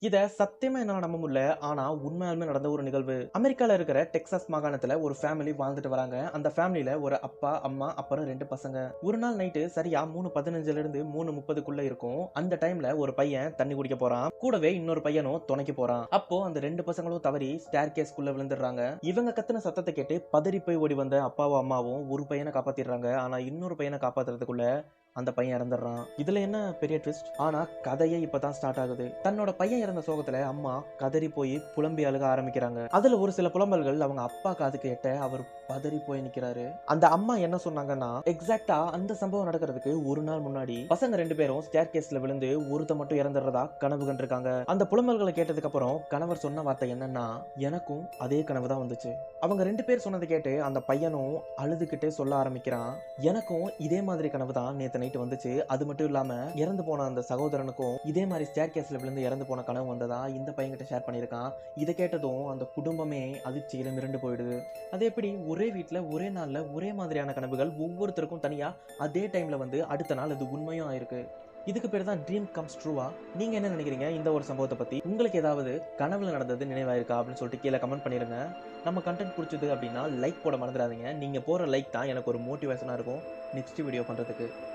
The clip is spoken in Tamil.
இத சத்தியமா என்னால நம்ப முடியல. ஆனா உண்மையாலுமே நடந்த ஒரு நிகழ்வு. அமெரிக்கால இருக்கிற டெக்சாஸ் மாகாணத்துல ஒரு ஃபேமிலி வாழ்ந்துட்டு வராங்க. அந்த ஃபேமிலில ஒரு அப்பா, அம்மா, அப்புறம் 2 பசங்க. ஒரு நாள் நைட்டு சரியா 3:15ல இருந்து 3:30க்குள்ள இருக்கும். அந்த டைம்ல ஒரு பையன் தண்ணி குடிக்க போறான். கூடவே இன்னொரு பையனும் துணைக்கு போறான். அப்போ அந்த 2 பசங்களும் தவறி ஸ்டேர்கேஸ்க்குள்ள விழுந்துடுறாங்க. இவங்க கத்துன சத்தத்த கேட்டு பதறி போய் ஓடி வந்த அப்பாவும், அம்மாவும் ஒரு பையன காப்பாத்திடுறாங்க. ஆனா இன்னொரு பையன காப்பாத்துறதுக்குள்ள அந்த பையன் இறந்துடுறான். இதுல என்ன பெரிய ட்விஸ்ட்? ஆனா கதையே இப்பதான் ஸ்டார்ட் ஆகுது. தன்னோட பையன் இறந்த சோகத்துல அம்மா கதறி போய் புலம்பி அழுக ஆரம்பிக்கிறாங்க. அதுல ஒரு சில புலம்பல்கள் அவங்க அப்பா காதுக்கு எட்ட அவர் பதறி போய் நிக்கிறாரு. அந்த அம்மா என்ன சொன்னாங்கன்னா, எக்ஸாக்ட்டா அந்த சம்பவம் நடக்கிறதுக்கு ஒரு நாள் முன்னாடி பசங்க 2 பேரும் ஸ்டேர்கேஸ்ல விழுந்து ஒருத்தன் மட்டும் இறந்துடுறதா கனவு கண்டிருக்காங்க. அந்த புலம்பல்களை கேட்டதுக்கு அப்புறம் கணவர் சொன்ன வார்த்தை என்னன்னா, எனக்கும் அதே கனவு தான் வந்துச்சு. அவங்க 2 பேர் சொன்னதை கேட்டு அந்த பையனும் அழுதுகிட்டே சொல்ல ஆரம்பிக்கிறான். எனக்கும் இதே மாதிரி கனவு தான் நேத்து நைட் வந்துச்சு. அது மட்டும் இல்லாம இறந்து போன அந்த சகோதரனுக்கும் இதே மாதிரி ஸ்டேர்கேஸ்ல விழுந்து இறந்து போன கனவு வந்ததா இந்த பையன்கிட்ட ஷேர் பண்ணியிருக்கான். இதை கேட்டதும் அந்த குடும்பமே அதிர்ச்சியில மிரண்டு போயிடுது. அது எப்படி ஒரே வீட்ல ஒரே நாள்ல ஒரே மாதிரியான கனவுகள் ஒவ்வொருத்தருக்கும் தனியா அதே டைம்ல வந்து அடுத்த நாள் அது உண்மையும் ஆயிருக்கு. இதுக்கு பேர் தான் ட்ரீம் கம்ஸ் ட்ரூவா? நீங்க என்ன நினைக்கிறீங்க இந்த ஒரு சம்பவத்தை பத்தி? உங்களுக்கு ஏதாவது கனவுல நடந்தது நினைவாயிருக்கா அப்படின்னு சொல்லிட்டு கீழே கமெண்ட் பண்ணிருங்க. நம்ம கண்டென்ட் பிடிச்சது அப்படின்னா லைக் போட மறந்துடாதீங்க. நீங்க போற லைக் தான் எனக்கு ஒரு மோட்டிவேஷனா இருக்கும் நெக்ஸ்ட் வீடியோ பண்றதுக்கு.